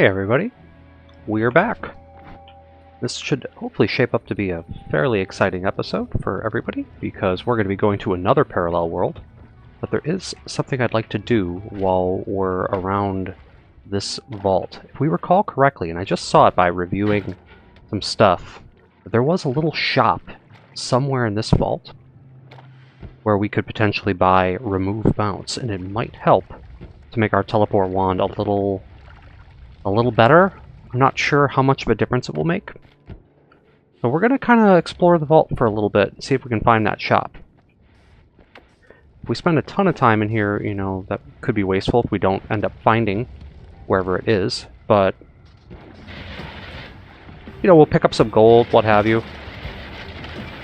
Hey everybody, we are back. This should hopefully shape up to be a fairly exciting episode for everybody because we're going to be going to another parallel world. But there is something I'd like to do while we're around this vault. If we recall correctly, and I just saw it by reviewing some stuff, there was a little shop somewhere in this vault where we could potentially buy remove bounce, and it might help to make our teleport wand a little better. I'm not sure how much of a difference it will make. So we're going to kind of explore the vault for a little bit and see if we can find that shop. If we spend a ton of time in here, you know, that could be wasteful if we don't end up finding wherever it is. But, you know, we'll pick up some gold, what have you.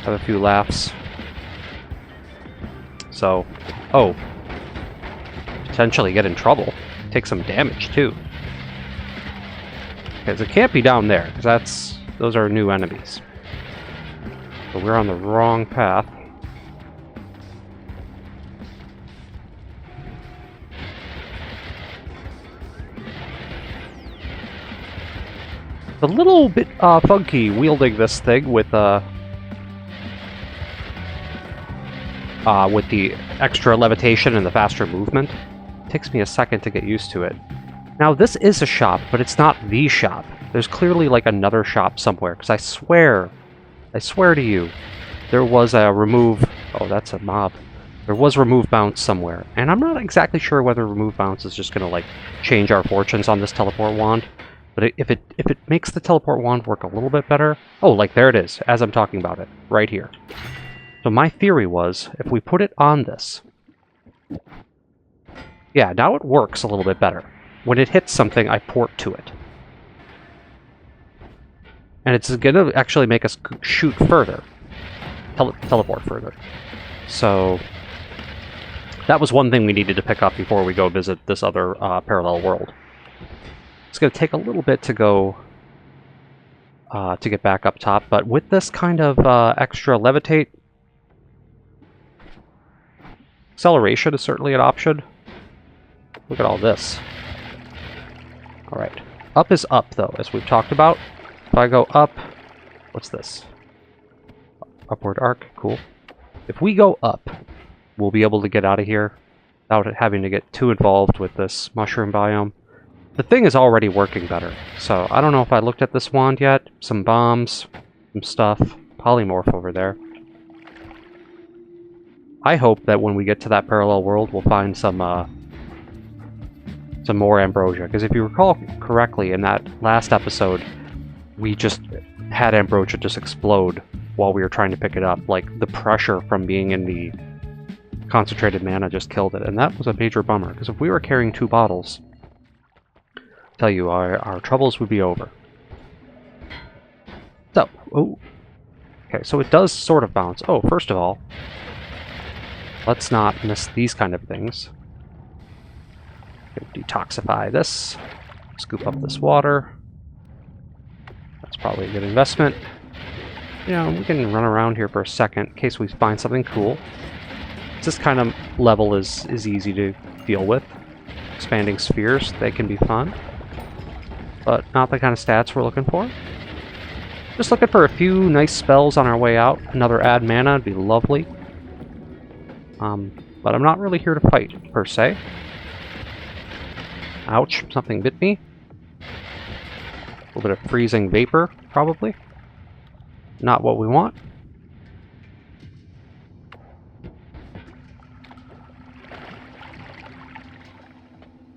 Have a few laughs. So, oh. Potentially get in trouble. Take some damage, too. Because it can't be down there, because those are new enemies. So we're on the wrong path. A little bit funky wielding this thing with the extra levitation and the faster movement. It takes me a second to get used to it. Now, this is a shop, but it's not the shop. There's clearly, like, another shop somewhere, because I swear to you, there was a remove... Oh, that's a mob. There was remove bounce somewhere, and I'm not exactly sure whether remove bounce is just going to, like, change our fortunes on this teleport wand, but if it makes the teleport wand work a little bit better... Oh, like, there it is, as I'm talking about it, right here. So my theory was, if we put it on this... Yeah, now it works a little bit better. When it hits something, I port to it. And it's going to actually make us shoot further. Teleport further. So, that was one thing we needed to pick up before we go visit this other parallel world. It's going to take a little bit to go... to get back up top, but with this kind of extra levitate... Acceleration is certainly an option. Look at all this. Alright. Up is up, though, as we've talked about. If I go up... What's this? Upward arc. Cool. If we go up, we'll be able to get out of here without having to get too involved with this mushroom biome. The thing is already working better, so I don't know if I looked at this wand yet. Some bombs, some stuff. Polymorph over there. I hope that when we get to that parallel world, we'll find some more ambrosia, because if you recall correctly, in that last episode, we just had ambrosia just explode while we were trying to pick it up. Like, the pressure from being in the concentrated mana just killed it, and that was a major bummer, because if we were carrying 2 bottles, I tell you, our troubles would be over. So, oh, okay, so it does sort of bounce. Oh, first of all, let's not miss these kind of things. Detoxify this. Scoop up this water. That's probably a good investment. You know, we can run around here for a second in case we find something cool. This kind of level is easy to deal with. Expanding spheres, they can be fun. But not the kind of stats we're looking for. Just looking for a few nice spells on our way out. Another add mana would be lovely. But I'm not really here to fight, per se. Ouch, something bit me. A little bit of freezing vapor, probably. Not what we want.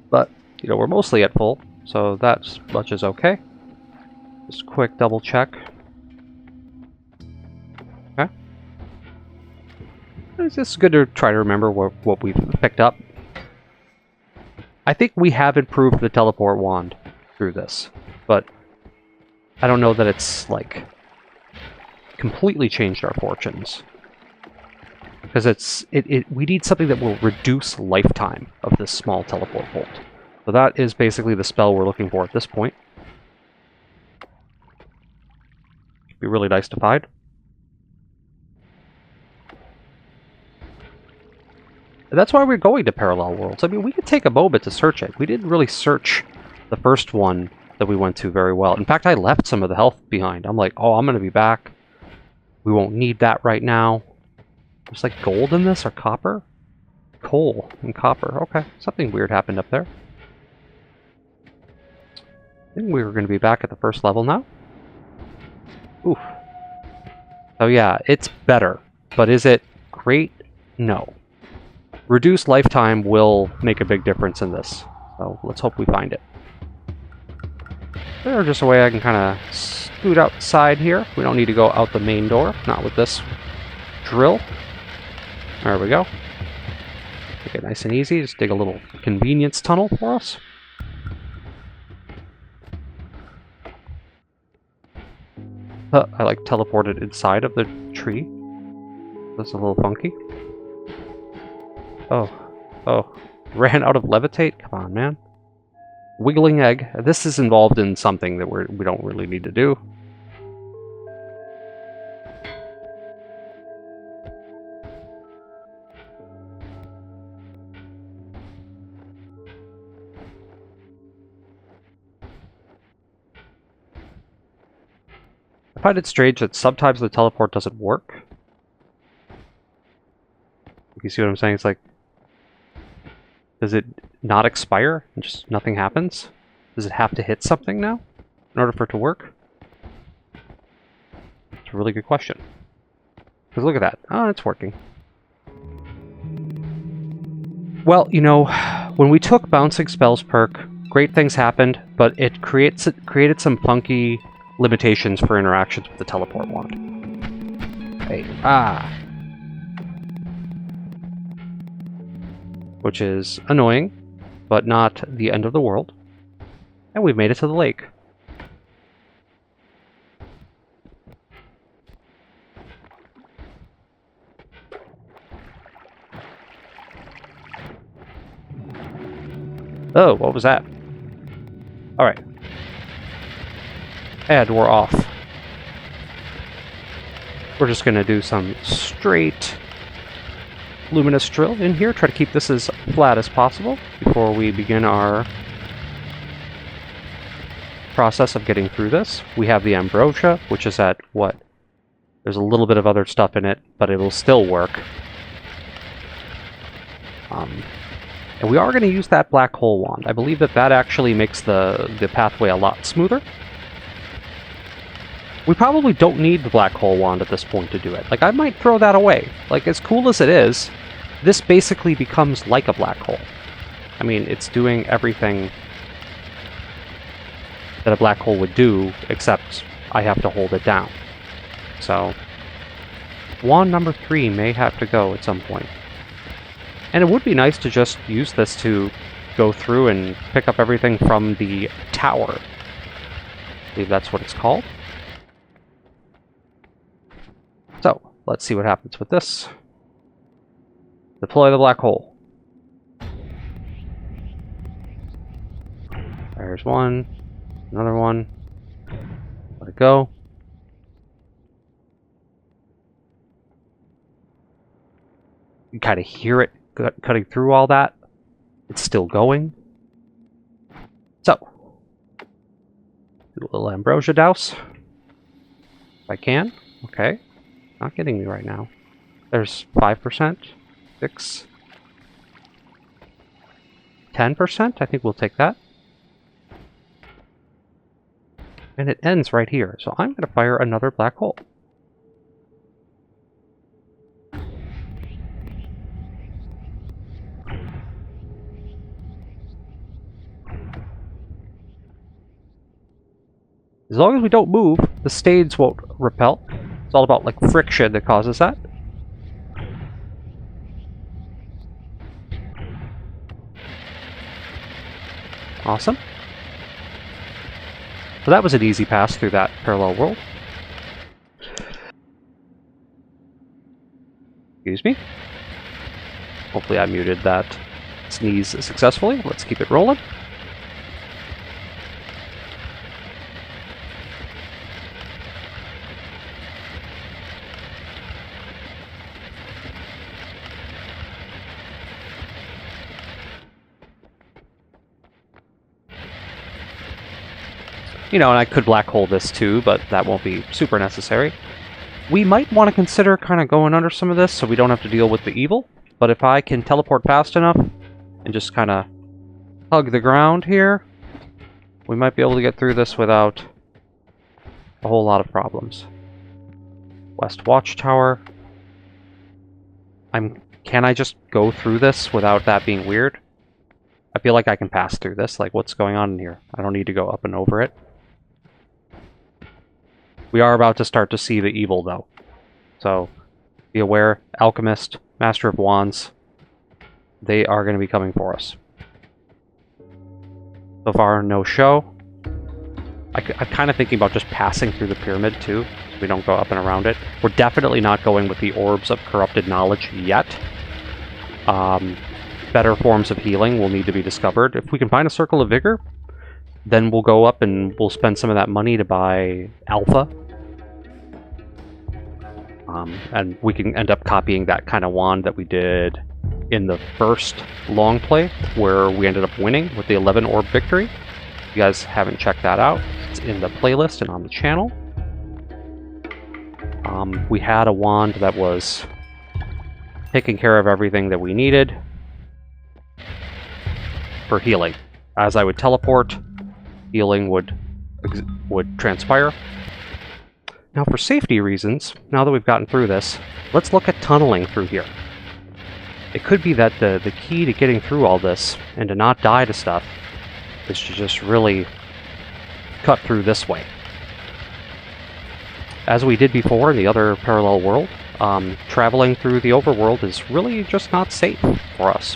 But, you know, we're mostly at full, so that much is okay. Just quick double check. Okay. It's just good to try to remember what we've picked up. I think we have improved the teleport wand through this, but I don't know that it's, like, completely changed our fortunes. Because we need something that will reduce lifetime of this small teleport bolt. So that is basically the spell we're looking for at this point. It'd be really nice to find. That's why we're going to parallel worlds. I mean, we could take a moment to search it. We didn't really search the first one that we went to very well. In fact, I left some of the health behind. I'm like, oh, I'm going to be back. We won't need that right now. There's like gold in this or copper? Coal and copper. Okay, something weird happened up there. I think we were going to be back at the first level now. Oof. So yeah, it's better. But is it great? No. Reduced lifetime will make a big difference in this. So let's hope we find it. There's just a way I can kind of scoot outside here. We don't need to go out the main door. Not with this drill. There we go. Make it nice and easy. Just dig a little convenience tunnel for us. I like teleported inside of the tree. That's a little funky. Oh. Ran out of levitate? Come on, man. Wiggling egg. This is involved in something that we don't really need to do. I find it strange that sometimes the teleport doesn't work. You see what I'm saying? It's like, does it not expire and just nothing happens? Does it have to hit something now in order for it to work? It's a really good question. Because look at that. Oh, it's working. Well, you know, when we took Bouncing Spells perk, great things happened, but it created some funky limitations for interactions with the teleport wand. Hey, which is annoying, but not the end of the world. And we've made it to the lake. Oh, what was that? Alright. And we're off. We're just going to do some straight luminous drill in here. Try to keep this as flat as possible before we begin our process of getting through this. We have the ambrosia, which is at what? There's a little bit of other stuff in it, but it will still work. And we are going to use that black hole wand. I believe that actually makes the pathway a lot smoother. We probably don't need the black hole wand at this point to do it. Like, I might throw that away. Like, as cool as it is, this basically becomes like a black hole. I mean, it's doing everything that a black hole would do, except I have to hold it down. So, wand number 3 may have to go at some point. And it would be nice to just use this to go through and pick up everything from the tower. I believe that's what it's called. So, let's see what happens with this. Deploy the black hole. There's one. Another one. Let it go. You kind of hear it cutting through all that. It's still going. So, do a little ambrosia douse. If I can. Okay. Not getting me right now. There's 5%. 6. 10%? I think we'll take that. And it ends right here. So I'm going to fire another black hole. As long as we don't move, the stains won't repel. It's all about, like, friction that causes that. Awesome. So that was an easy pass through that parallel world. Excuse me. Hopefully I muted that sneeze successfully. Let's keep it rolling. You know, and I could black hole this too, but that won't be super necessary. We might want to consider kind of going under some of this so we don't have to deal with the evil. But if I can teleport fast enough and just kind of hug the ground here, we might be able to get through this without a whole lot of problems. West Watchtower. Can I just go through this without that being weird? I feel like I can pass through this. Like, what's going on in here? I don't need to go up and over it. We are about to start to see the evil, though. So, be aware. Alchemist, Master of Wands. They are going to be coming for us. So far, no show. I'm kind of thinking about just passing through the pyramid, too, so we don't go up and around it. We're definitely not going with the Orbs of Corrupted Knowledge yet. Better forms of healing will need to be discovered. If we can find a Circle of Vigor, then we'll go up and we'll spend some of that money to buy Alpha. And we can end up copying that kind of wand that we did in the first long play, where we ended up winning with the 11 Orb Victory. If you guys haven't checked that out, it's in the playlist and on the channel. We had a wand that was taking care of everything that we needed for healing. As I would teleport, healing would transpire. Now, for safety reasons, now that we've gotten through this, let's look at tunneling through here. It could be that the key to getting through all this and to not die to stuff is to just really cut through this way. As we did before in the other parallel world, traveling through the overworld is really just not safe for us.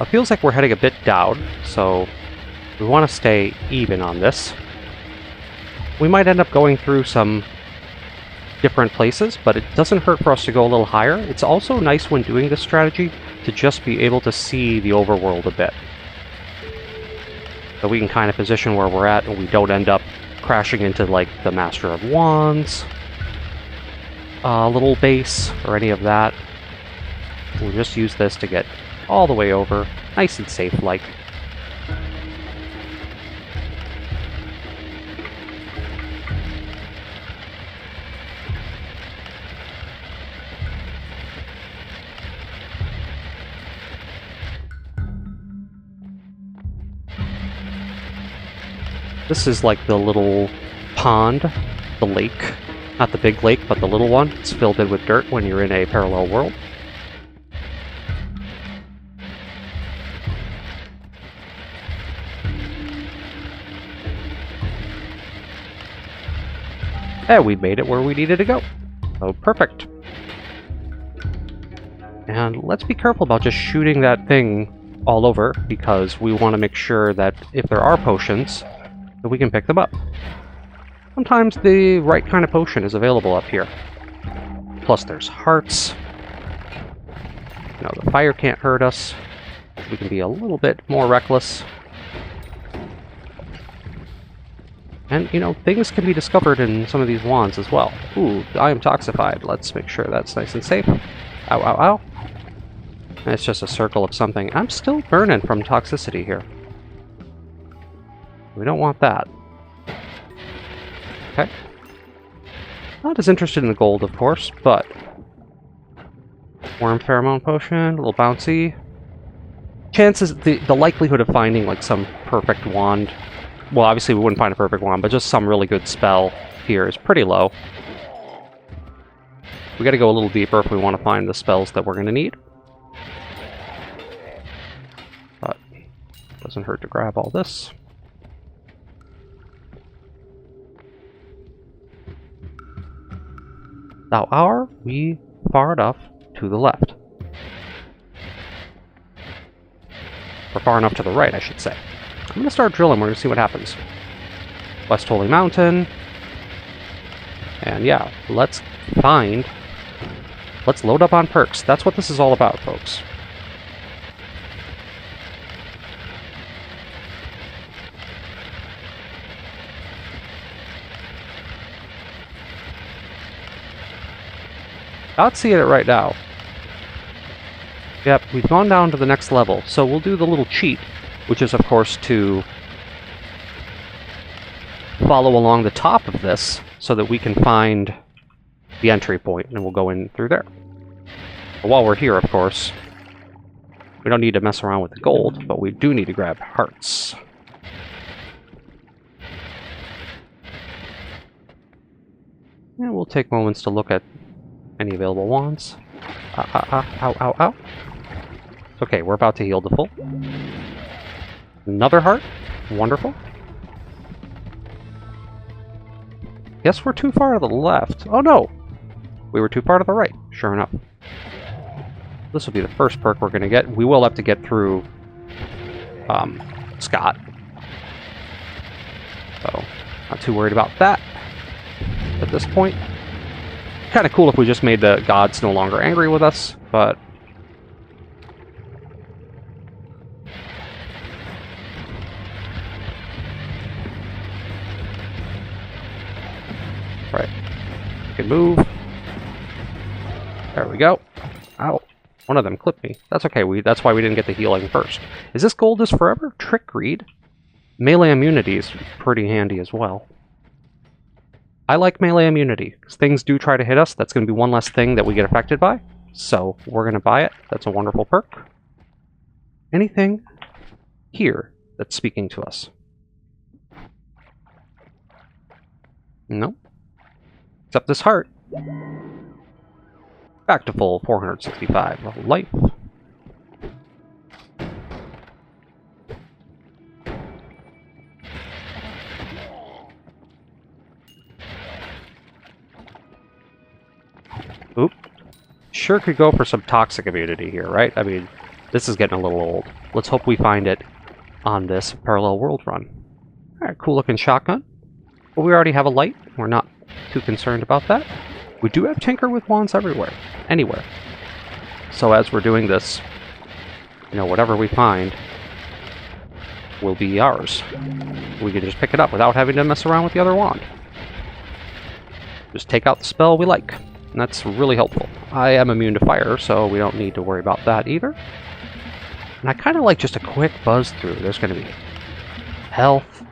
It feels like we're heading a bit down, so we want to stay even on this. We might end up going through some different places, but it doesn't hurt for us to go a little higher. It's also nice when doing this strategy to just be able to see the overworld a bit. So we can kind of position where we're at and we don't end up crashing into like the Master of Wands little base or any of that. We'll just use this to get all the way over, nice and safe like. This is like the little pond, the lake. Not the big lake, but the little one. It's filled in with dirt when you're in a parallel world. And we made it where we needed to go. Oh, perfect. And let's be careful about just shooting that thing all over, because we want to make sure that if there are potions, that we can pick them up. Sometimes the right kind of potion is available up here. Plus there's hearts. You know, the fire can't hurt us. We can be a little bit more reckless. And, you know, things can be discovered in some of these wands as well. Ooh, I am toxified. Let's make sure that's nice and safe. Ow, ow, ow. And it's just a circle of something. I'm still burning from toxicity here. We don't want that. Okay. Not as interested in the gold, of course, but... Worm pheromone potion, a little bouncy. Chances, the likelihood of finding, like, some perfect wand... Well, obviously we wouldn't find a perfect wand, but just some really good spell here is pretty low. We gotta go a little deeper if we want to find the spells that we're gonna need. But, doesn't hurt to grab all this. Now, are we far enough to the left? Or far enough to the right, I should say. I'm going to start drilling. We're going to see what happens. West Holy Mountain. And yeah, let's load up on perks. That's what this is all about, folks. Not seeing it right now. Yep, we've gone down to the next level, so we'll do the little cheat, which is, of course, to follow along the top of this so that we can find the entry point, and we'll go in through there. But while we're here, of course, we don't need to mess around with the gold, but we do need to grab hearts. And we'll take moments to look at any available wands. Ow, ow, ow. Okay, we're about to heal to full. Another heart. Wonderful. Guess we're too far to the left. Oh no! We were too far to the right, sure enough. This will be the first perk we're going to get. We will have to get through Scott. So, not too worried about that at this point. Kind of cool if we just made the gods no longer angry with us, but... Right. We can move. There we go. Ow. One of them clipped me. That's okay. That's why we didn't get the healing first. Is this gold is forever? Trick greed? Melee immunity is pretty handy as well. I like melee immunity, because things do try to hit us. That's going to be one less thing that we get affected by. So, we're going to buy it. That's a wonderful perk. Anything here that's speaking to us? Nope. Except this heart. Back to full 465 of life. Oop. Sure could go for some toxic immunity here, right? I mean, this is getting a little old. Let's hope we find it on this parallel world run. Alright, cool looking shotgun. But we already have a light. We're not too concerned about that. We do have Tinker with wands everywhere. Anywhere. So as we're doing this, you know, whatever we find will be ours. We can just pick it up without having to mess around with the other wand. Just take out the spell we like. And that's really helpful. I am immune to fire, so we don't need to worry about that either. And I kind of like just a quick buzz through. There's going to be health.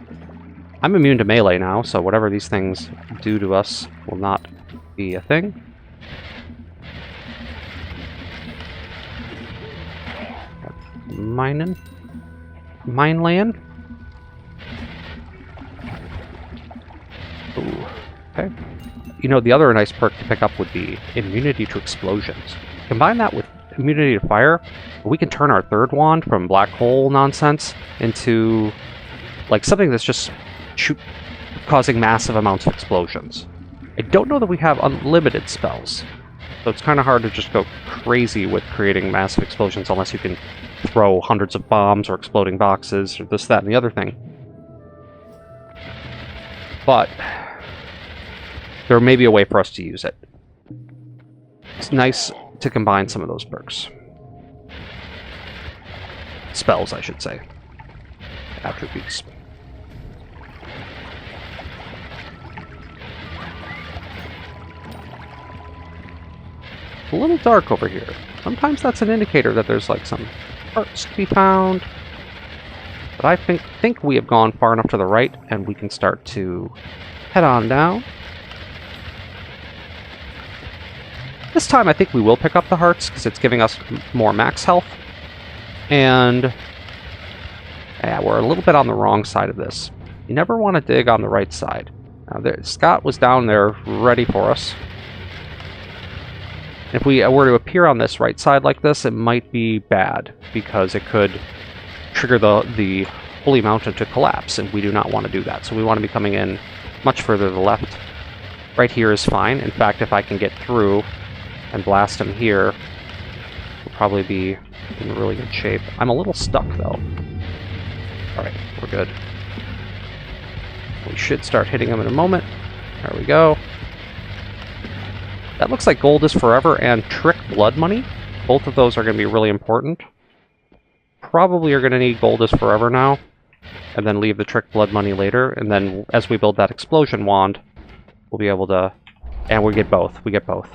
I'm immune to melee now, so whatever these things do to us will not be a thing. Mine land. Ooh, okay. You know, the other nice perk to pick up would be immunity to explosions. Combine that with immunity to fire, we can turn our third wand from black hole nonsense into like something that's just causing massive amounts of explosions. I don't know that we have unlimited spells, so it's kind of hard to just go crazy with creating massive explosions unless you can throw hundreds of bombs or exploding boxes or this, that, and the other thing. But there may be a way for us to use it. It's nice to combine some of those perks. Spells, I should say. Attributes. A little dark over here. Sometimes that's an indicator that there's like some parts to be found. But I think we have gone far enough to the right and we can start to head on down. This time I think we will pick up the hearts because it's giving us more max health. And yeah, we're a little bit on the wrong side of this. You never want to dig on the right side. Now, Scott was down there ready for us. If we were to appear on this right side like this, it might be bad, because it could trigger the holy mountain to collapse, and we do not want to do that. So we want to be coming in much further to the left. Right here is fine. In fact, if I can get through and blast him here, we'll probably be in really good shape. I'm a little stuck, though. Alright, we're good. We should start hitting him in a moment. There we go. That looks like Gold is Forever and Trick Blood Money. Both of those are going to be really important. Probably are going to need Gold is Forever now, and then leave the Trick Blood Money later, and then as we build that Explosion Wand, we'll be able to... And we get both. We get both.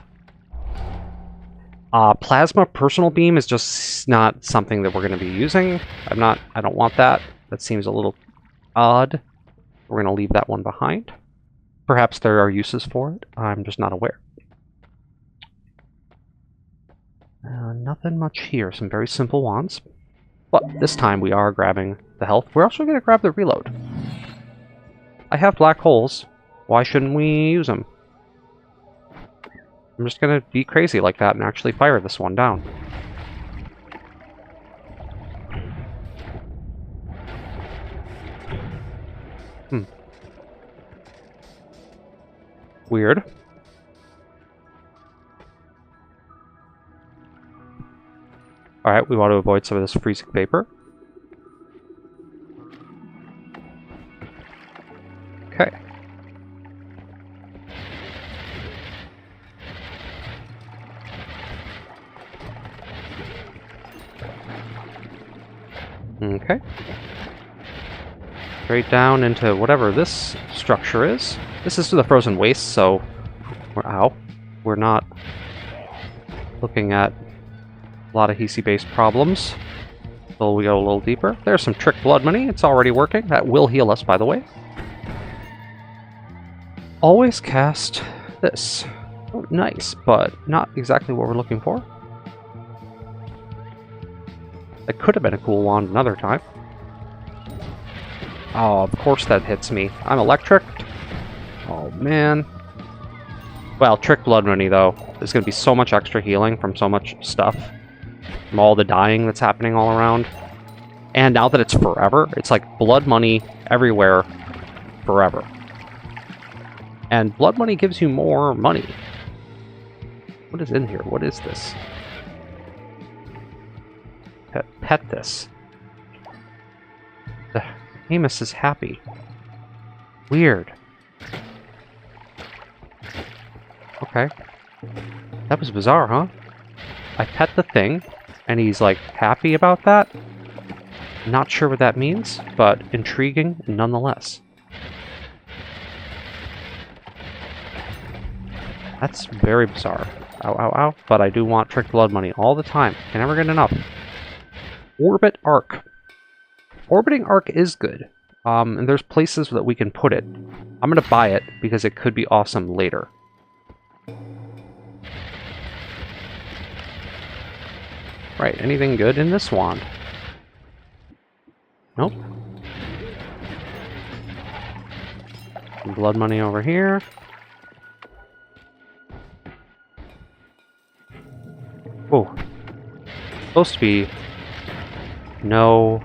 Plasma personal beam is just not something that we're going to be using. I don't want that. That seems a little odd. We're going to leave that one behind. Perhaps there are uses for it. I'm just not aware. Nothing much here. Some very simple wands. But this time we are grabbing the health. We're also going to grab the reload. I have black holes. Why shouldn't we use them? I'm just going to be crazy like that and actually fire this one down. Weird. Alright, we want to avoid some of this freezing vapor. Okay. Okay. Straight down into whatever this structure is. This is to the frozen waste, so we're not looking at a lot of Hisi-based problems until we go a little deeper. There's some trick blood money. It's already working. That will heal us, by the way. Always cast this. Oh, nice, but not exactly what we're looking for. That could have been a cool wand another time. Oh, of course that hits me. I'm electric. Oh, man. Well, trick blood money, though. There's going to be so much extra healing from so much stuff. From all the dying that's happening all around. And now that it's forever, it's like blood money everywhere forever. And blood money gives you more money. What is in here? What is this? Pet this. The Amos is happy. Weird. Okay. That was bizarre, huh? I pet the thing, and he's like happy about that. Not sure what that means, but intriguing nonetheless. That's very bizarre. Ow, ow, ow. But I do want trick blood money all the time. Can never get enough. Orbit Arc. Orbiting Arc is good. And there's places that we can put it. I'm going to buy it because it could be awesome later. Right, anything good in this wand? Nope. Some blood money over here. Whoa. Supposed to be no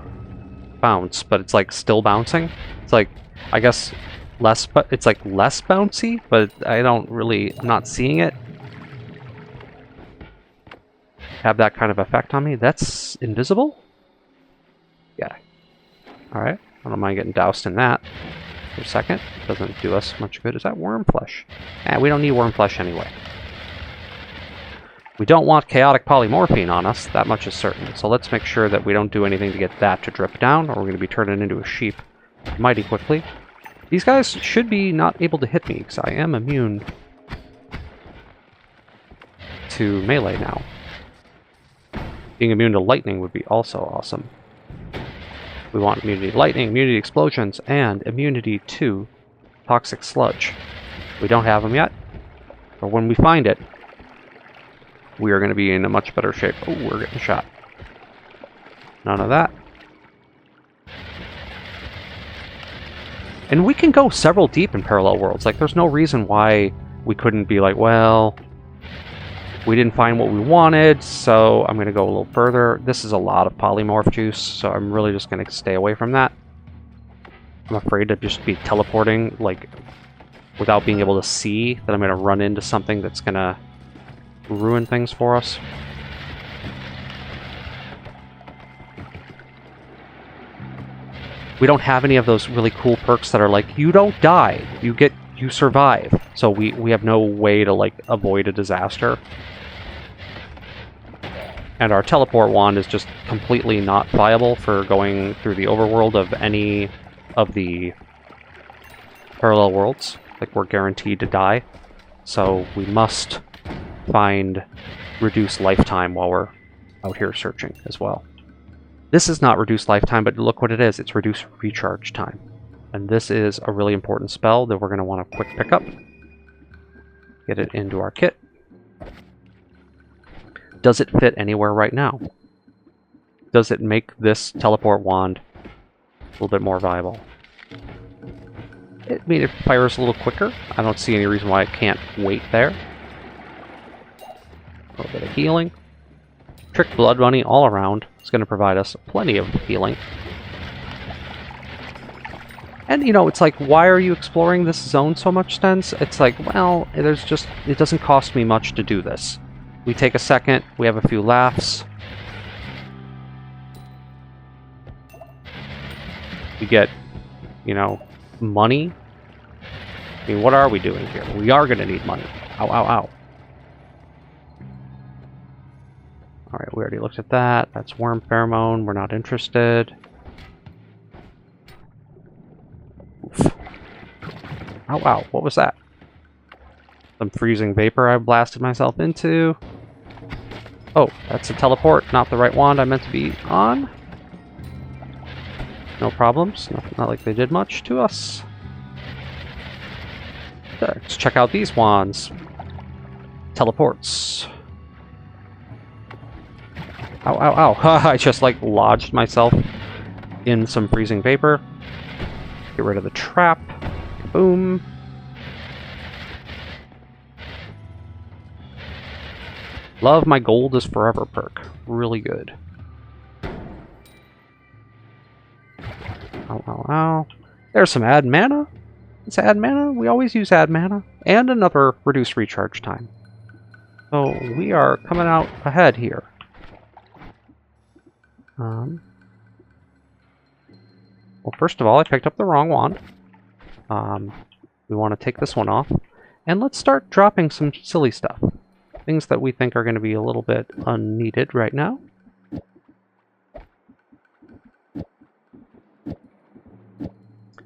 bounce, but it's like still bouncing. It's like, I guess less, but it's like less bouncy, but I don't really, I'm not seeing it have that kind of effect on me. That's invisible? Yeah. Alright. I don't mind getting doused in that for a second. Doesn't do us much good. Is that worm flesh? We don't need worm flesh anyway. We don't want chaotic polymorphine on us, that much is certain. So let's make sure that we don't do anything to get that to drip down, or we're going to be turning into a sheep mighty quickly. These guys should be not able to hit me, because I am immune to melee now. Being immune to lightning would be also awesome. We want immunity to lightning, immunity to explosions, and immunity to toxic sludge. We don't have them yet, but when we find it, we are going to be in a much better shape. Oh, we're getting shot. None of that. And we can go several deep in parallel worlds. Like, there's no reason why we couldn't be like, well, we didn't find what we wanted, so I'm going to go a little further. This is a lot of polymorph juice, so I'm really just going to stay away from that. I'm afraid to just be teleporting, like, without being able to see that I'm going to run into something that's going to ruin things for us. We don't have any of those really cool perks that are like, you don't die, you survive. So we have no way to like avoid a disaster. And our teleport wand is just completely not viable for going through the overworld of any of the parallel worlds. Like, we're guaranteed to die. So we must find reduce lifetime while we're out here searching as well. This is not reduced lifetime, but look what it is. It's reduced recharge time. And this is a really important spell that we're going to want to quick pick up. Get it into our kit. Does it fit anywhere right now? Does it make this teleport wand a little bit more viable? I mean, it fires a little quicker. I don't see any reason why it can't wait there. A little bit of healing. Trick blood money all around. It's going to provide us plenty of healing. And, you know, it's like, why are you exploring this zone so much, Stens? It's like, well, there's just, it doesn't cost me much to do this. We take a second, we have a few laughs. We get, you know, money. I mean, what are we doing here? We are going to need money. Ow, ow, ow. Alright, we already looked at that. That's worm pheromone. We're not interested. Oof. Ow, ow. What was that? Some freezing vapor I blasted myself into. Oh, that's a teleport. Not the right wand I meant to be on. No problems. Not like they did much to us. Let's check out these wands. Teleports. Ow, ow, ow. I just, like, lodged myself in some freezing vapor. Get rid of the trap. Boom. Love my gold is forever perk. Really good. Ow, ow, ow. There's some add mana. It's add mana. We always use add mana. And another reduced recharge time. So we are coming out ahead here. Well, first of all, I picked up the wrong wand. We want to take this one off. And let's start dropping some silly stuff. Things that we think are going to be a little bit unneeded right now.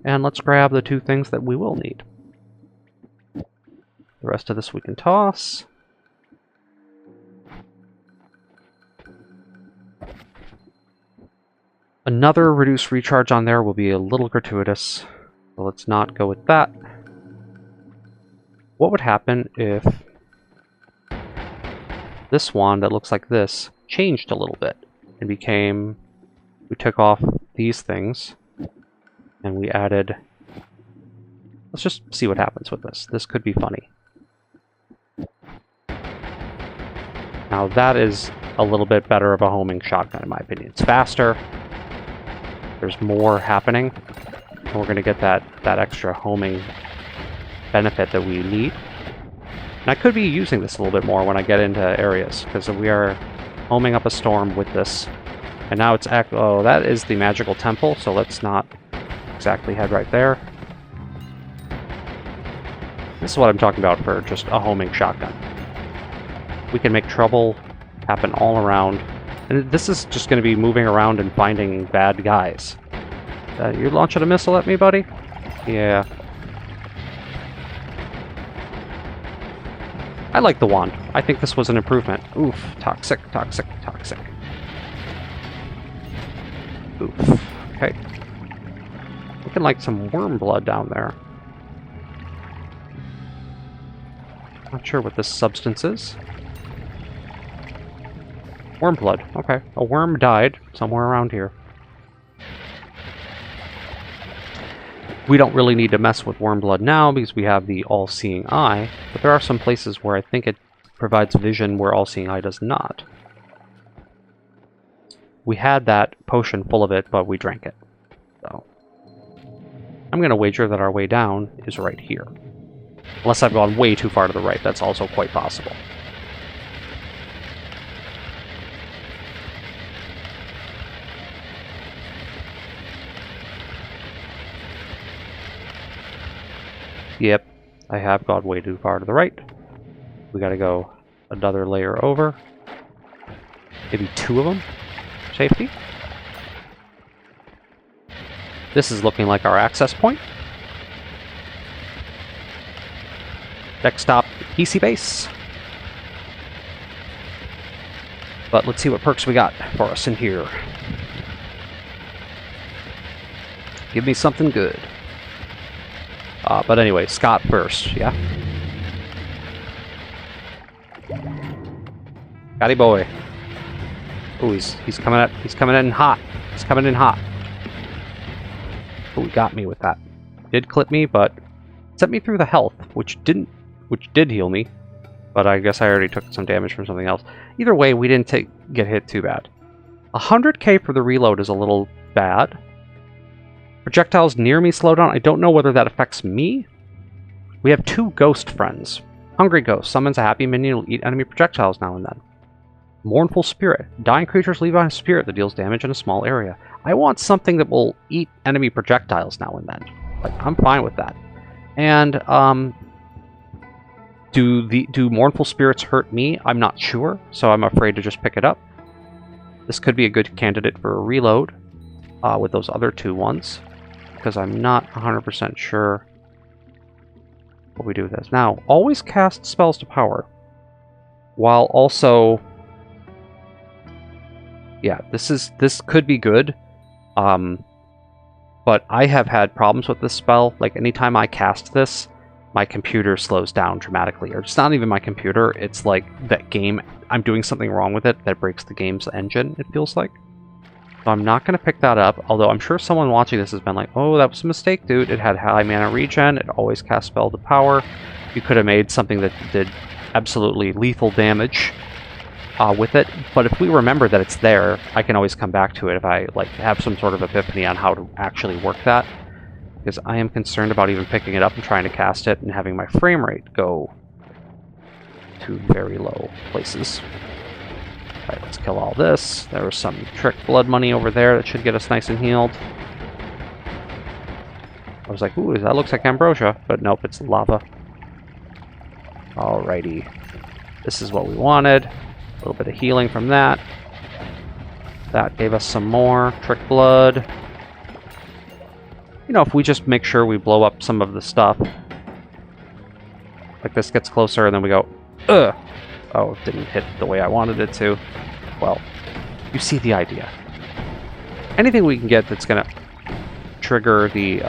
And let's grab the two things that we will need. The rest of this we can toss. Another reduced recharge on there will be a little gratuitous, so let's not go with that. What would happen if this wand that looks like this changed a little bit and became, we took off these things and we added, let's just see what happens with this. This could be funny. Now that is a little bit better of a homing shotgun in my opinion. It's faster. There's more happening. And we're going to get that extra homing benefit that we need. And I could be using this a little bit more when I get into areas, because we are homing up a storm with this. And now it's... oh, that is the magical temple, so let's not exactly head right there. This is what I'm talking about for just a homing shotgun. We can make trouble happen all around. And this is just going to be moving around and finding bad guys. You're launching a missile at me, buddy? Yeah. I like the wand. I think this was an improvement. Oof. Toxic, toxic, toxic. Oof. Okay. Looking like some worm blood down there. Not sure what this substance is. Worm blood. Okay. A worm died somewhere around here. We don't really need to mess with worm blood now because we have the all-seeing eye, but there are some places where I think it provides vision where all-seeing eye does not. We had that potion full of it, but we drank it. So I'm going to wager that our way down is right here. Unless I've gone way too far to the right, that's also quite possible. Yep, I have gone way too far to the right. We gotta go another layer over. Maybe two of them. Safety. This is looking like our access point. Next stop, PC base. But let's see what perks we got for us in here. Give me something good. But anyway, Scott first, yeah? Scotty boy. Oh, he's coming in hot. He's coming in hot. Oh, he got me with that. Did clip me, but sent me through the health, which did heal me. But I guess I already took some damage from something else. Either way, we didn't get hit too bad. 100k for the reload is a little bad. Projectiles near me slow down. I don't know whether that affects me. We have 2 ghost friends. Hungry Ghost summons a happy minion who will eat enemy projectiles now and then. Mournful Spirit. Dying creatures leave behind a spirit that deals damage in a small area. I want something that will eat enemy projectiles now and then. Like, I'm fine with that. And, do Mournful Spirits hurt me? I'm not sure, so I'm afraid to just pick it up. This could be a good candidate for a reload with those other 2 ones, because I'm not 100% sure what we do with this. Now, always cast spells to power, while also... Yeah, this could be good, but I have had problems with this spell. Like, anytime I cast this, my computer slows down dramatically. Or it's not even my computer, it's like that game, I'm doing something wrong with it that breaks the game's engine, it feels like. So I'm not going to pick that up, although I'm sure someone watching this has been like, oh, that was a mistake, dude. It had high mana regen, it always cast spell to power. You could have made something that did absolutely lethal damage with it, but if we remember that it's there, I can always come back to it if I like have some sort of epiphany on how to actually work that. Because I am concerned about even picking it up and trying to cast it and having my frame rate go to very low places. Alright, let's kill all this. There was some trick blood money over there that should get us nice and healed. I was like, ooh, that looks like ambrosia, but nope, it's lava. Alrighty. This is what we wanted. A little bit of healing from that. That gave us some more trick blood. You know, if we just make sure we blow up some of the stuff. Like this gets closer and then we go, ugh! Oh, it didn't hit the way I wanted it to. Well, you see the idea. Anything we can get that's gonna trigger the,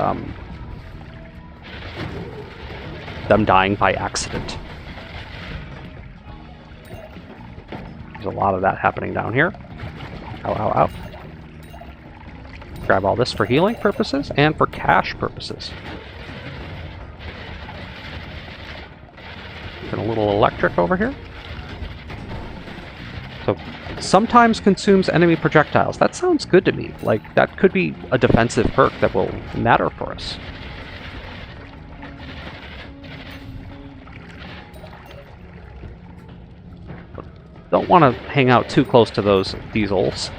them dying by accident. There's a lot of that happening down here. Ow, ow, ow. Grab all this for healing purposes and for cash purposes. Get a little electric over here. So, sometimes consumes enemy projectiles. That sounds good to me. Like, that could be a defensive perk that will matter for us. Don't want to hang out too close to those diesels.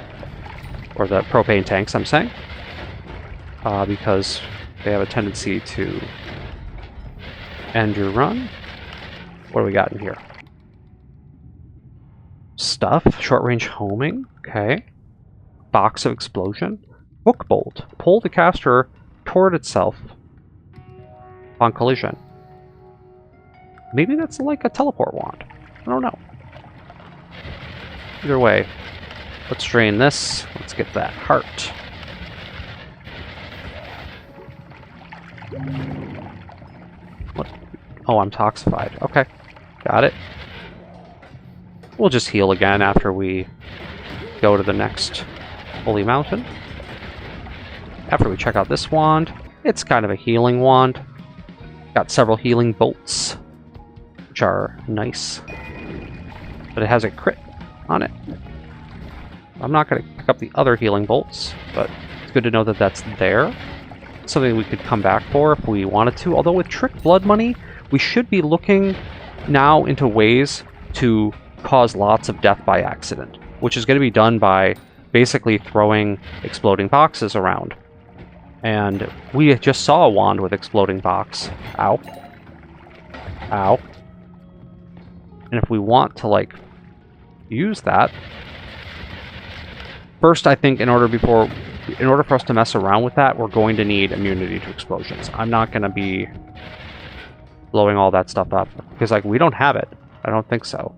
Or the propane tanks, I'm saying. Because they have a tendency to end your run. What do we got in here? Stuff. Short-range homing. Okay. Box of explosion. Hook bolt. Pull the caster toward itself on collision. Maybe that's like a teleport wand. I don't know. Either way, let's drain this. Let's get that heart. What? Oh, I'm toxified. Okay. Got it. We'll just heal again after we go to the next holy mountain. After we check out this wand, it's kind of a healing wand. Got several healing bolts, which are nice. But it has a crit on it. I'm not going to pick up the other healing bolts, but it's good to know that that's there. Something we could come back for if we wanted to. Although with trick blood money, we should be looking now into ways to cause lots of death by accident, which is going to be done by basically throwing exploding boxes around. And we just saw a wand with exploding box. Ow. Ow. And if we want to, like, use that, first, I think in order for us to mess around with that, we're going to need immunity to explosions. I'm not going to be blowing all that stuff up because, like, we don't have it. I don't think so.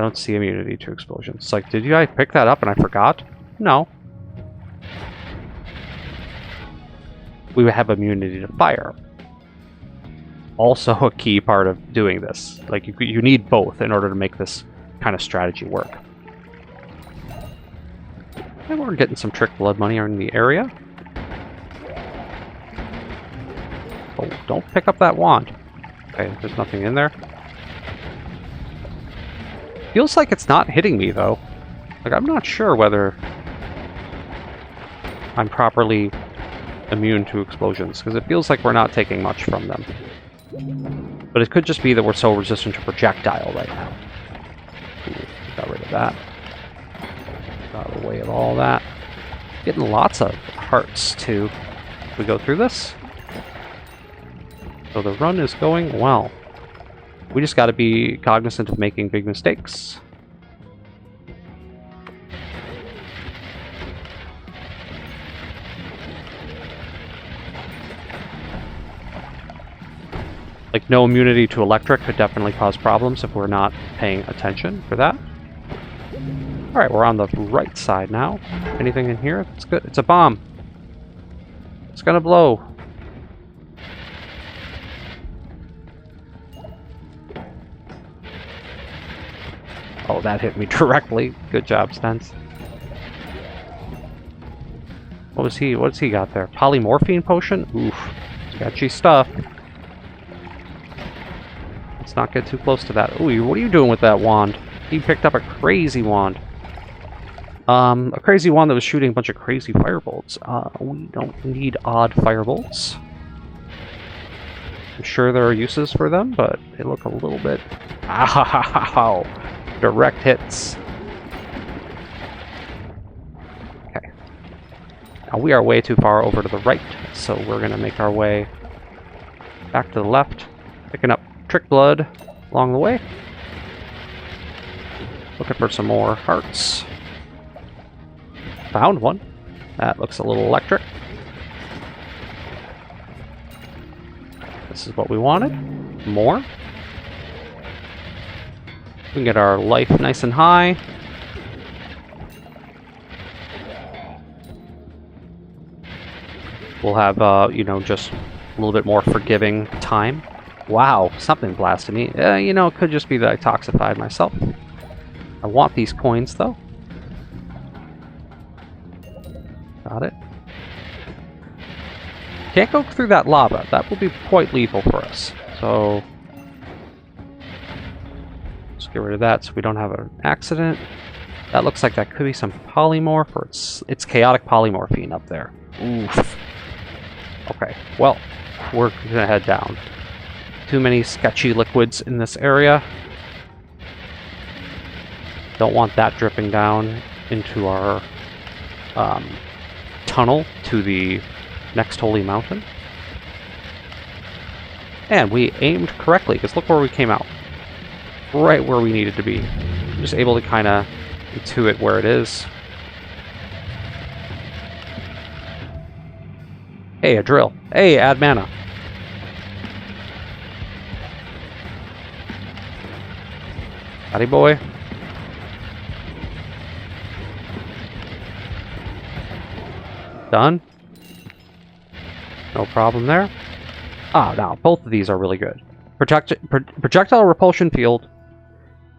I don't see immunity to explosions. It's like, did I pick that up and I forgot? No. We would have immunity to fire. Also a key part of doing this. Like, you need both in order to make this kind of strategy work. And we're getting some trick blood money in the area. Oh, don't pick up that wand. Okay, there's nothing in there. Feels like it's not hitting me, though. Like, I'm not sure whether I'm properly immune to explosions, because it feels like we're not taking much from them. But it could just be that we're so resistant to projectile right now. Ooh, got rid of that. Got away of all that. Getting lots of hearts, too. We go through this. So the run is going well. We just got to be cognizant of making big mistakes. Like, no immunity to electric could definitely cause problems if we're not paying attention for that. Alright, we're on the right side now. Anything in here? It's good. It's a bomb. It's gonna blow. Oh, that hit me directly. Good job, Stens. What's he got there? Polymorphine potion? Oof. Sketchy stuff. Let's not get too close to that. Ooh, what are you doing with that wand? He picked up a crazy wand. A crazy wand that was shooting a bunch of crazy firebolts. We don't need odd firebolts. I'm sure there are uses for them, but they look a little bit... Ow! Direct hits. Okay. Now we are way too far over to the right, so we're going to make our way back to the left, picking up trick blood along the way. Looking for some more hearts. Found one. That looks a little electric. This is what we wanted. More. We can get our life nice and high. We'll have, you know, just a little bit more forgiving time. Wow, something blasted me. You know, it could just be that I toxified myself. I want these coins, though. Got it. Can't go through that lava. That will be quite lethal for us. So... let's get rid of that so we don't have an accident. That looks like that could be some polymorph, or it's chaotic polymorphine up there. Oof. Okay, well, we're gonna head down. Too many sketchy liquids in this area. Don't want that dripping down into our tunnel to the next holy mountain. And we aimed correctly, because look where we came out. Right where we needed to be. Just able to kind of intuit where it is. Hey, a drill. Hey, add mana. Howdy, boy. Done. No problem there. Ah, now, both of these are really good. Projectile repulsion field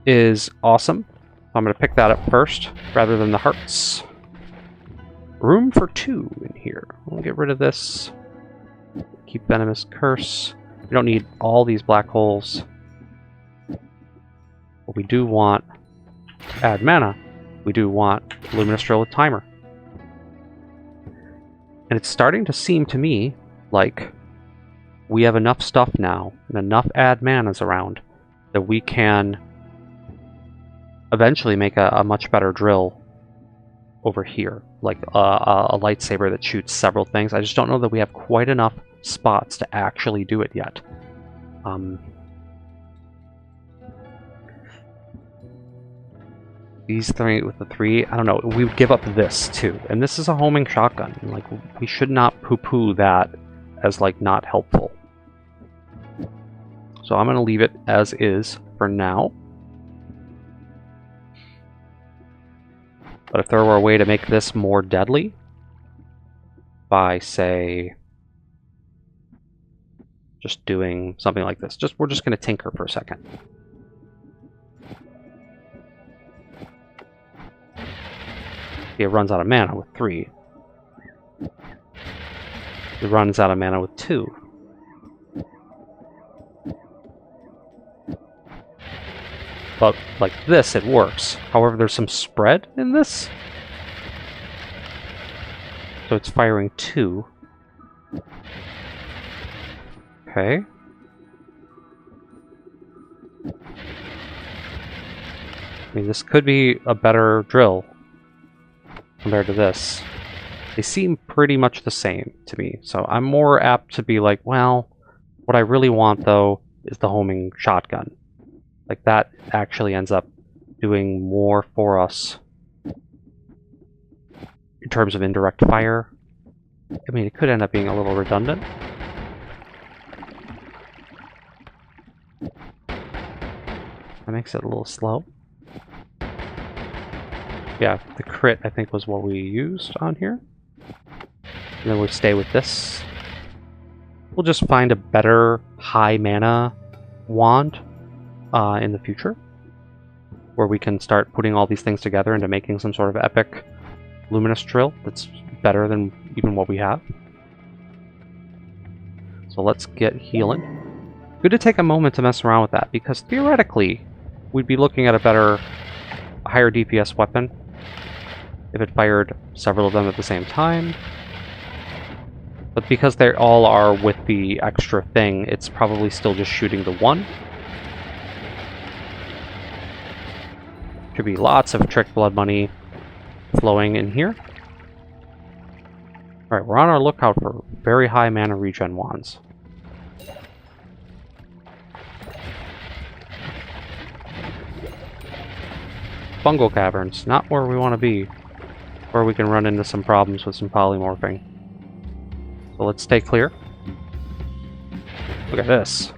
is awesome. I'm going to pick that up first, rather than the hearts. Room for 2 in here. We'll get rid of this. Keep Venomous Curse. We don't need all these black holes. But we do want... add mana. We do want Luminous Drill with Timer. And it's starting to seem to me like we have enough stuff now, and enough add manas around, that we can eventually make a much better drill over here, like a lightsaber that shoots several things. I just don't know that we have quite enough spots to actually do it yet. These three with the 3, I don't know, we would give up this too. And this is a homing shotgun. Like, we should not poo-poo that as, like, not helpful. So I'm going to leave it as is for now. But if there were a way to make this more deadly by, say, just doing something like this. We're just going to tinker for a second. It runs out of mana with 3. It runs out of mana with 2. But like this, it works. However, there's some spread in this. So it's firing 2. Okay. I mean, this could be a better drill compared to this. They seem pretty much the same to me, so I'm more apt to be like, well, what I really want, though, is the homing shotgun. Like, that actually ends up doing more for us in terms of indirect fire. I mean, it could end up being a little redundant. That makes it a little slow. Yeah, the crit, I think, was what we used on here. And then we'll stay with this. We'll just find a better high mana wand in the future, where we can start putting all these things together into making some sort of epic luminous drill that's better than even what we have. So let's get healing. Good to take a moment to mess around with that, because theoretically, we'd be looking at a better, higher DPS weapon if it fired several of them at the same time. But because they all are with the extra thing, it's probably still just shooting the one. Should be lots of trick blood money flowing in here. Alright, we're on our lookout for very high mana regen wands. Fungal caverns, not where we want to be. Where we can run into some problems with some polymorphing. So let's stay clear. Look at this.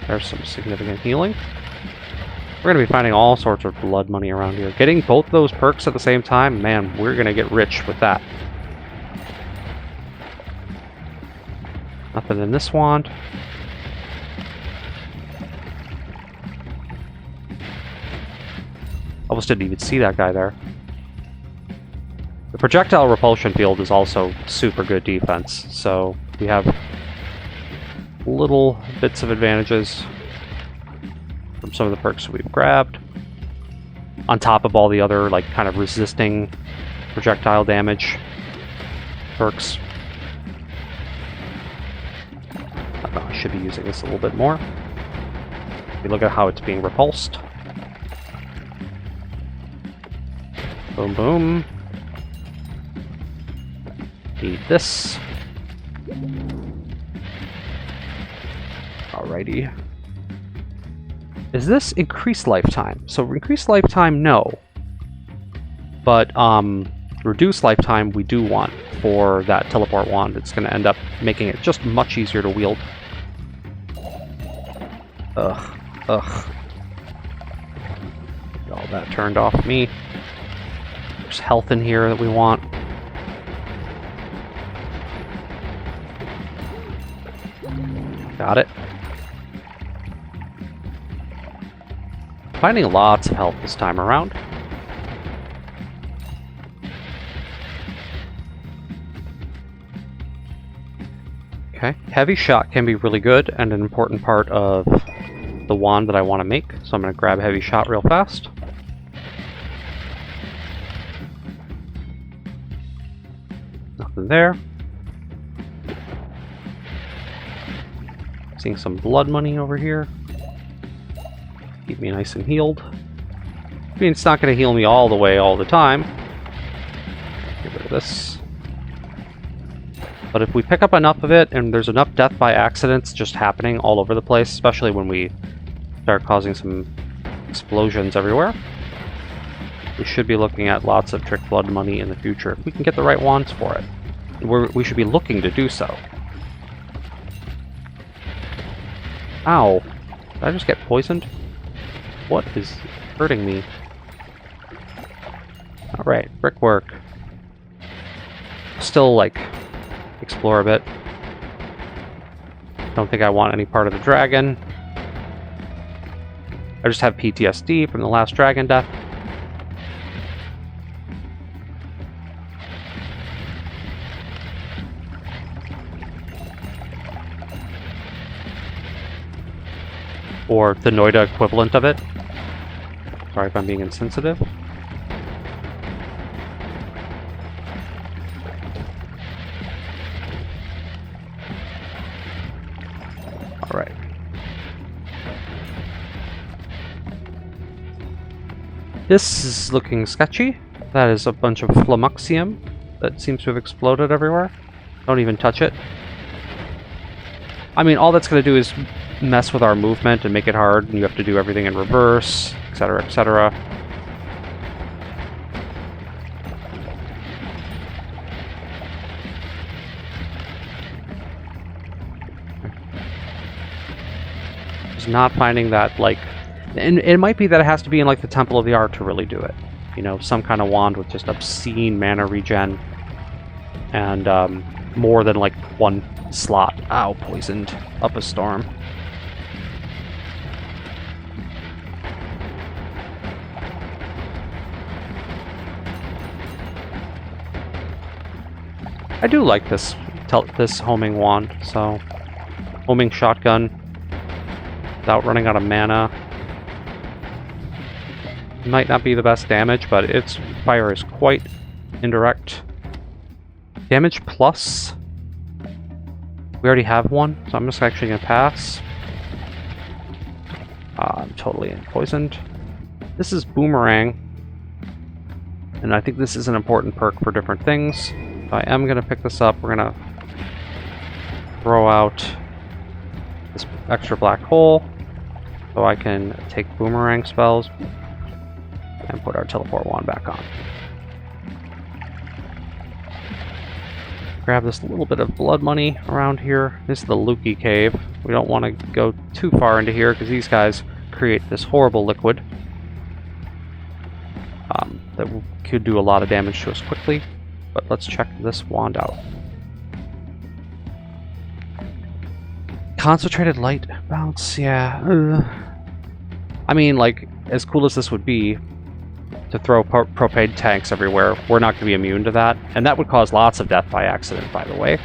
There's some significant healing. We're going to be finding all sorts of blood money around here. Getting both those perks at the same time, man, we're going to get rich with that. Nothing in this wand. Almost didn't even see that guy there. The projectile repulsion field is also super good defense, so we have little bits of advantages from some of the perks we've grabbed, on top of all the other, like, kind of resisting projectile damage perks. I should be using this a little bit more. If you look at how it's being repulsed. Boom, boom. Need this. Alrighty. Is this increased lifetime? So increased lifetime, no. But reduced lifetime we do want for that teleport wand. It's going to end up making it just much easier to wield. Ugh. Ugh. Get all that turned off me. There's health in here that we want. Got it. Finding lots of health this time around. Okay, heavy shot can be really good and an important part of the wand that I want to make, so I'm going to grab heavy shot real fast. Nothing there. Seeing some blood money over here. Keep me nice and healed. I mean, it's not going to heal me all the way all the time. Get rid of this. But if we pick up enough of it, and there's enough death by accidents just happening all over the place, especially when we start causing some explosions everywhere, we should be looking at lots of trick blood money in the future if we can get the right wands for it. We should be looking to do so. Ow. Did I just get poisoned? What is hurting me? Alright, brickwork. Still, like, explore a bit. Don't think I want any part of the dragon. I just have PTSD from the last dragon death. Or the Noita equivalent of it. Sorry if I'm being insensitive. Alright. This is looking sketchy. That is a bunch of flumuxium that seems to have exploded everywhere. Don't even touch it. I mean, all that's going to do is mess with our movement and make it hard, and you have to do everything in reverse, etc., etc. Just not finding that, like... And it might be that it has to be in, like, the Temple of the Art to really do it. You know, some kind of wand with just obscene mana regen. And, more than, like, one slot. Ow, poisoned. Up a storm. I do like this homing wand, so... Homing shotgun. Without running out of mana. Might not be the best damage, but its fire is quite indirect. Damage plus. We already have one, so I'm just actually going to pass. I'm totally poisoned. This is Boomerang. And I think this is an important perk for different things. I am going to pick this up. We're going to throw out this extra black hole so I can take Boomerang spells and put our teleport wand back on. Grab this little bit of blood money around here. This is the Lukey Cave. We don't want to go too far into here because these guys create this horrible liquid that could do a lot of damage to us quickly. But let's check this wand out. Concentrated light bounce, yeah. I mean, like, as cool as this would be, to throw propane tanks everywhere, we're not going to be immune to that. And that would cause lots of death by accident, by the way.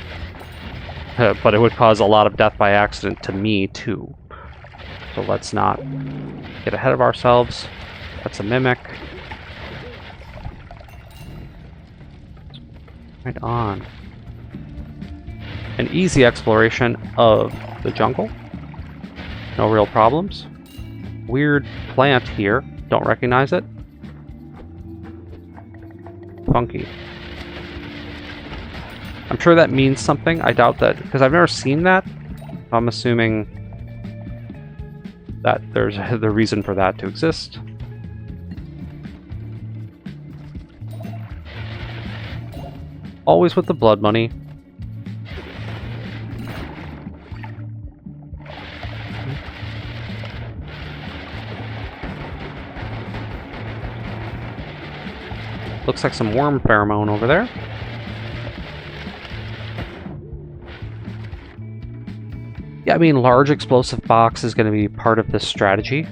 But it would cause a lot of death by accident to me, too. So let's not get ahead of ourselves. That's a mimic. Right on. An easy exploration of the jungle. No real problems. Weird plant here. Don't recognize it. Funky. I'm sure that means something. I doubt that, because I've never seen that. I'm assuming that there's the reason for that to exist. Always with the blood money. Looks like some worm pheromone over there. Yeah, I mean, large explosive box is going to be part of this strategy.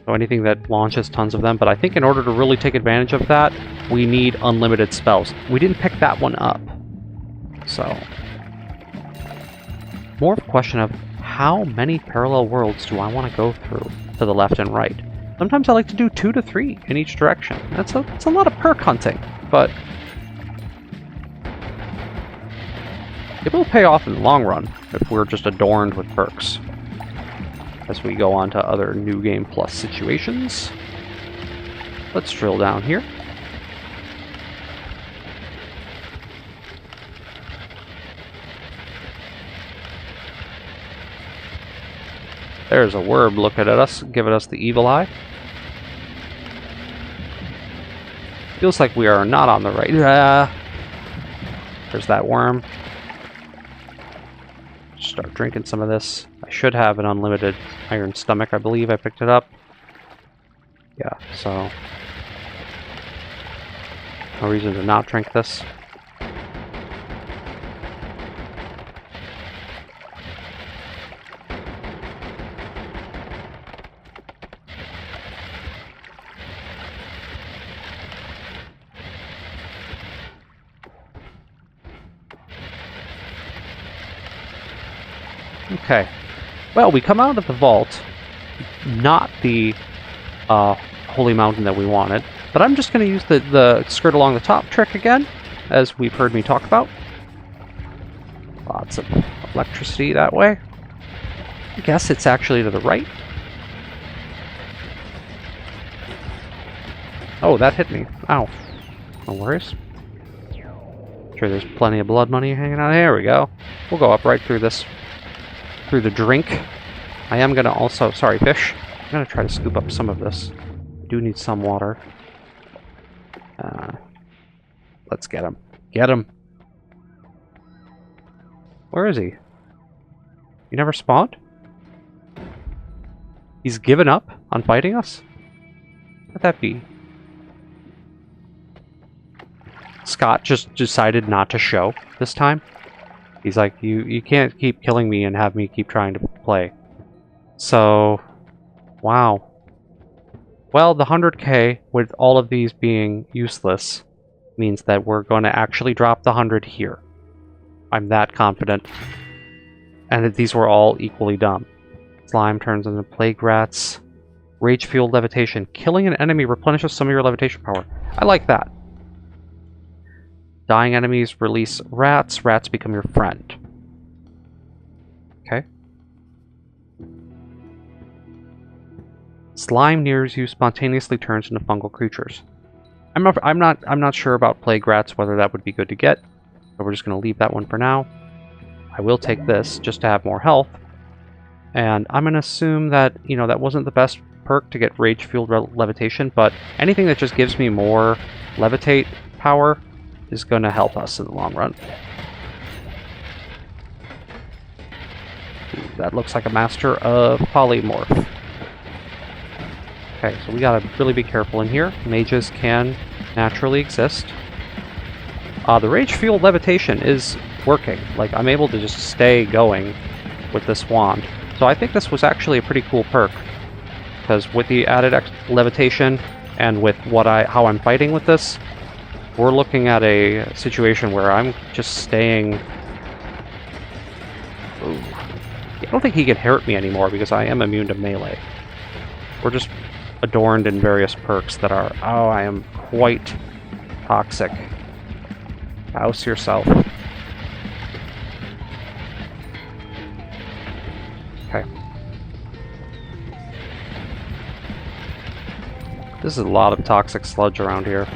So anything that launches tons of them. But I think in order to really take advantage of that, we need unlimited spells. We didn't pick that one up. So, more of a question of how many parallel worlds do I want to go through to the left and right? Sometimes I like to do 2 to 3 in each direction. That's a lot of perk hunting, but it will pay off in the long run if we're just adorned with perks as we go on to other New Game Plus situations. Let's drill down here. There's a worm looking at us, giving us the evil eye. Feels like we are not on the right. There's that worm. Start drinking some of this. I should have an unlimited iron stomach, I believe. I picked it up. Yeah, so... No reason to not drink this. Okay. Well, we come out of the vault, not the holy mountain that we wanted, but I'm just going to use the skirt along the top trick again, as we've heard me talk about. Lots of electricity that way. I guess it's actually to the right. Oh, that hit me. Ow. No worries. Sure, there's plenty of blood money hanging out. There we go. We'll go up right through this, through the drink. I am gonna also, sorry, fish. I'm gonna try to scoop up some of this. Do need some water. Let's get him. Get him. Where is he? He never spawned? He's given up on fighting us? What could that be? Scott just decided not to show this time. He's like, you can't keep killing me and have me keep trying to play. So, wow. Well, the 100k, with all of these being useless, means that we're going to actually drop the 100 here. I'm that confident. And that these were all equally dumb. Slime turns into plague rats. Rage fueled levitation. Killing an enemy replenishes some of your levitation power. I like that. Dying enemies release rats. Rats become your friend. Okay. Slime nears you spontaneously turns into fungal creatures. I'm not sure about plague rats, whether that would be good to get. So we're just going to leave that one for now. I will take this just to have more health. And I'm going to assume that, you know, that wasn't the best perk to get rage fueled levitation, but anything that just gives me more levitate power is going to help us in the long run. Ooh, that looks like a master of polymorph. Okay, so we gotta really be careful in here. Mages can naturally exist. The rage fueled levitation is working. Like, I'm able to just stay going with this wand. So I think this was actually a pretty cool perk, because with the added levitation and with how I'm fighting with this, we're looking at a situation where I'm just staying. Ooh. I don't think he can hurt me anymore because I am immune to melee. We're just adorned in various perks that are, oh, I am quite toxic. Douse yourself. Okay. This is a lot of toxic sludge around here.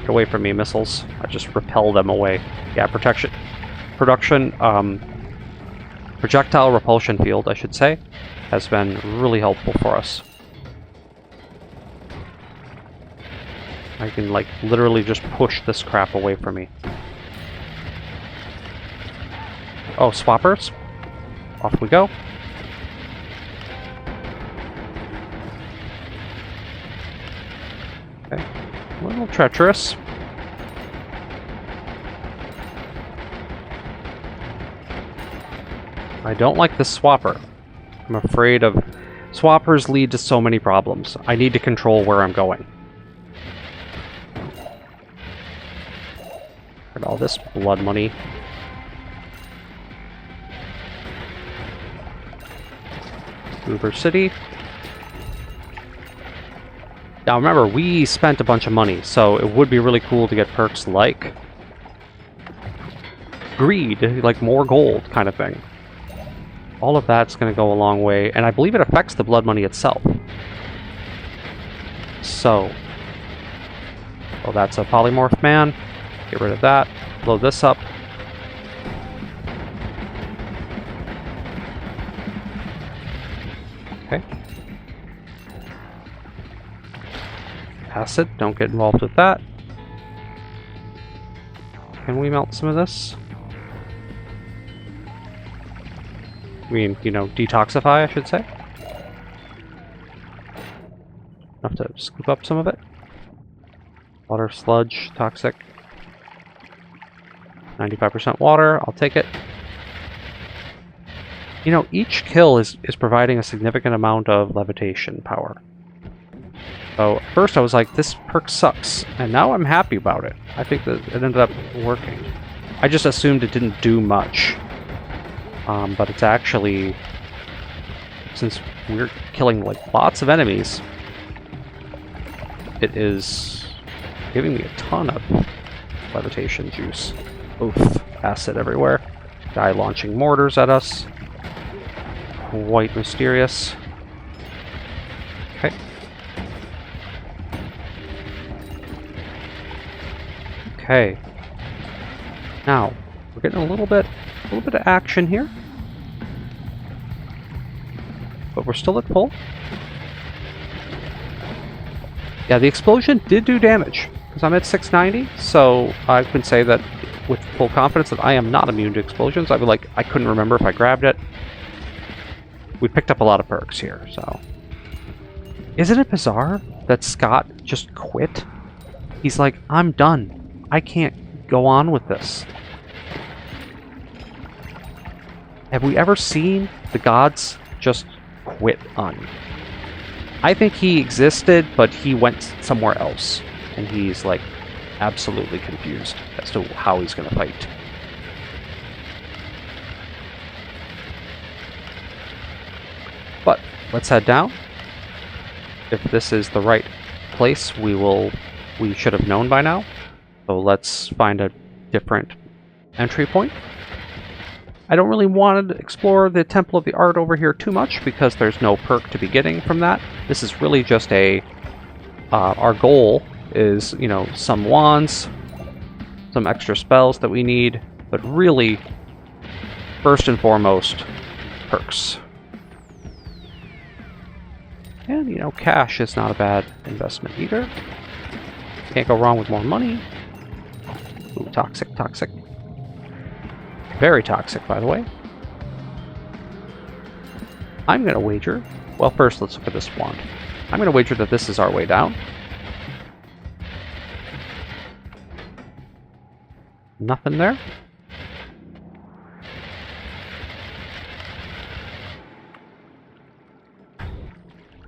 Get away from me, missiles. I just repel them away. Yeah, projectile repulsion field, I should say, has been really helpful for us. I can, like, literally just push this crap away from me. Oh, swappers. Off we go. Okay. A little treacherous. I don't like this swapper. I'm afraid of... Swappers lead to so many problems. I need to control where I'm going. Look at all this blood money. Uber City. Now remember, we spent a bunch of money, so it would be really cool to get perks like greed, like more gold kind of thing. All of that's going to go a long way, and I believe it affects the blood money itself. So, oh, that's a polymorph man. Get rid of that. Blow this up. Okay. Acid, don't get involved with that. Can we melt some of this? I mean, you know, detoxify, I should say. Enough to scoop up some of it. Water, sludge, toxic. 95% water, I'll take it. You know, each kill is providing a significant amount of levitation power. So at first I was like, this perk sucks, and now I'm happy about it. I think that it ended up working. I just assumed it didn't do much. But it's actually, since we're killing like lots of enemies, it is giving me a ton of levitation juice. Oof, acid everywhere. Guy launching mortars at us. Quite mysterious. Okay. Okay. Now, we're getting a little bit of action here. But we're still at full. Yeah, the explosion did do damage, because I'm at 690, so I can say that with full confidence that I am not immune to explosions. I'd be like, I couldn't remember if I grabbed it. We picked up a lot of perks here, so. Isn't it bizarre that Scott just quit? He's like, I'm done. I can't go on with this. Have we ever seen the gods just quit on you? I think he existed, but he went somewhere else. And he's like absolutely confused as to how he's going to fight. But let's head down. If this is the right place, we should have known by now. So let's find a different entry point. I don't really want to explore the Temple of the Art over here too much because there's no perk to be getting from that. This is really just a... our goal is, you know, some wands, some extra spells that we need, but really, first and foremost, perks. And, you know, cash is not a bad investment either. Can't go wrong with more money. Ooh, toxic, toxic. Very toxic, by the way. I'm going to wager... Well, first, let's look at this wand. I'm going to wager that this is our way down. Nothing there.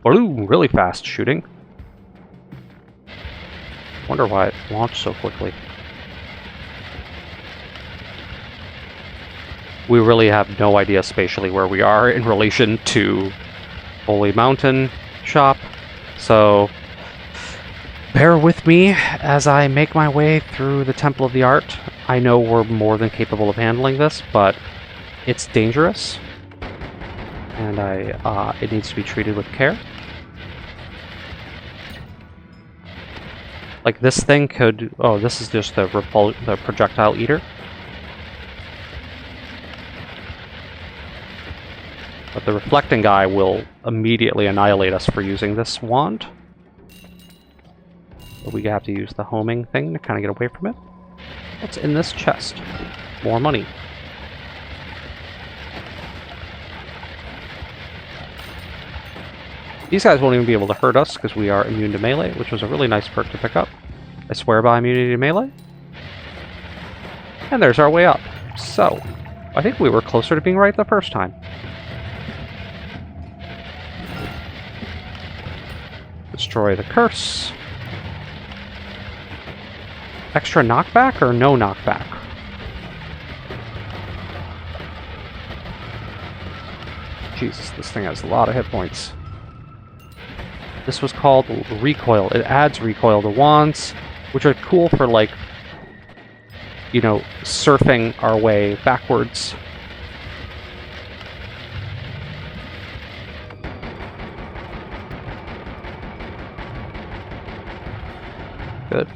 Ooh, really fast shooting. Wonder why it launched so quickly. We really have no idea spatially where we are in relation to Holy Mountain Shop, so bear with me as I make my way through the Temple of the Art. I know we're more than capable of handling this, but it's dangerous, and it needs to be treated with care. Like this thing could... Oh, this is just the projectile eater. But the reflecting guy will immediately annihilate us for using this wand. But we have to use the homing thing to kind of get away from it. What's in this chest? More money. These guys won't even be able to hurt us because we are immune to melee, which was a really nice perk to pick up. I swear by immunity to melee. And there's our way up. So, I think we were closer to being right the first time. Destroy the curse. Extra knockback or no knockback? Jesus, this thing has a lot of hit points. This was called recoil. It adds recoil to wands, which are cool for, like, you know, surfing our way backwards. Good.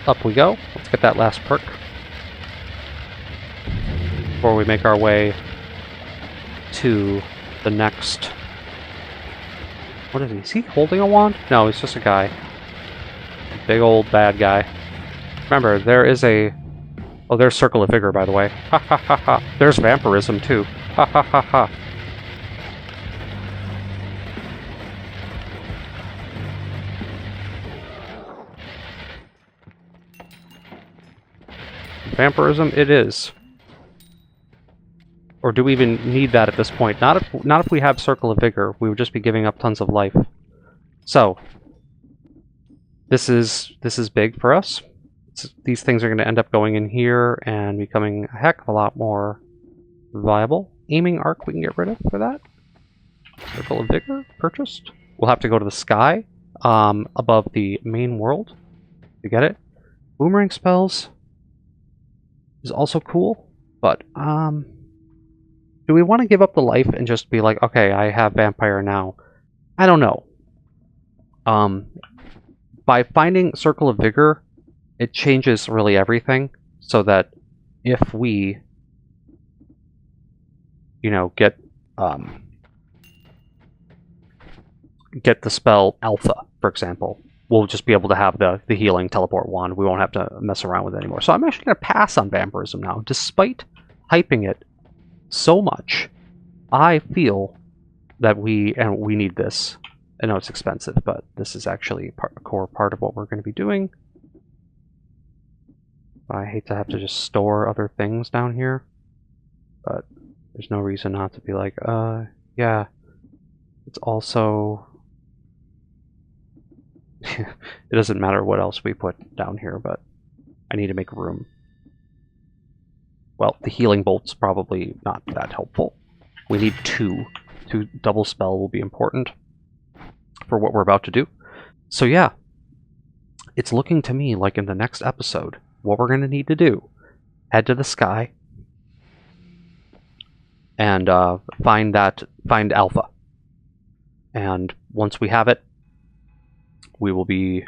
Up we go. Let's get that last perk before we make our way to the next... What is he? Is he holding a wand? No, he's just a guy. A big old bad guy. Remember, there is a... Oh, there's Circle of Vigor, by the way. Ha ha ha ha. There's Vampirism, too. Ha ha ha ha. Vampirism it is. Or do we even need that at this point? Not if we have Circle of Vigor. We would just be giving up tons of life. So, this is big for us. These things are going to end up going in here and becoming a heck of a lot more viable. Aiming arc we can get rid of for that. Circle of Vigor purchased. We'll have to go to the sky above the main world to get it. Boomerang spells is also cool, but do we want to give up the life and just be like, okay, I have vampire now? I don't know. By finding Circle of Vigor, it changes really everything, so that if we, you know, get the spell Alpha, for example, we'll just be able to have the healing teleport wand. We won't have to mess around with it anymore. So I'm actually going to pass on vampirism now. Despite hyping it so much, I feel that we need this. I know it's expensive, but this is actually a core part of what we're going to be doing. I hate to have to just store other things down here, but there's no reason not to be like, yeah, it's also... it doesn't matter what else we put down here, but I need to make room. Well, the healing bolt's probably not that helpful. We need two. Two double spell will be important for what we're about to do. So yeah, it's looking to me like in the next episode, what we're going to need to do, head to the sky and find Alpha. And once we have it, we will be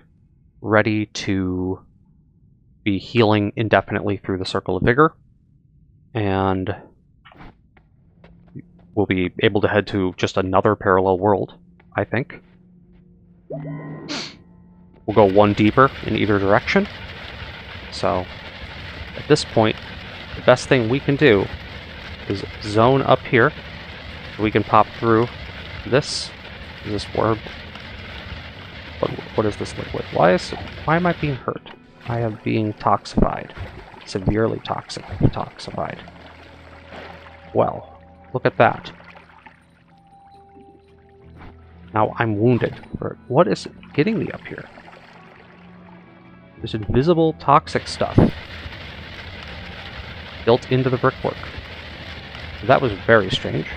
ready to be healing indefinitely through the Circle of Vigor. And we'll be able to head to just another parallel world, I think. We'll go one deeper in either direction. So, at this point, the best thing we can do is zone up here. We can pop through this orb. What is this liquid? Why am I being hurt? I am being toxified. Severely toxified. Well, look at that. Now I'm wounded. What is getting me up here? There's invisible toxic stuff built into the brickwork. That was very strange.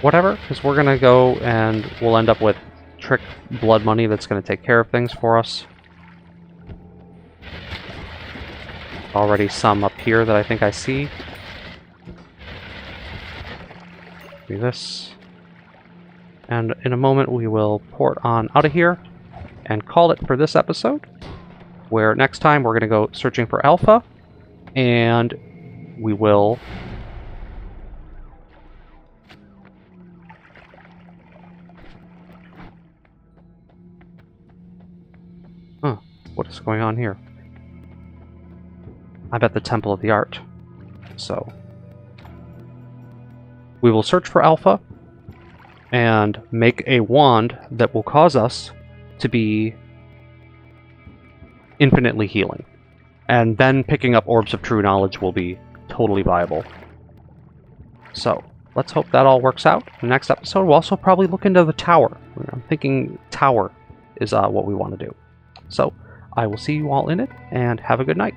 Whatever, because we're gonna go and we'll end up with trick blood money that's gonna take care of things for us. Already some up here that I think I see. Do this. And in a moment we will port on out of here and call it for this episode, where next time we're going to go searching for Alpha, and we will what is going on here? I'm at the Temple of the Art. So we will search for Alpha and make a wand that will cause us to be infinitely healing. And then picking up Orbs of True Knowledge will be totally viable. So, let's hope that all works out. In the next episode, we'll also probably look into the tower. I'm thinking tower is what we want to do. So, I will see you all in it, and have a good night.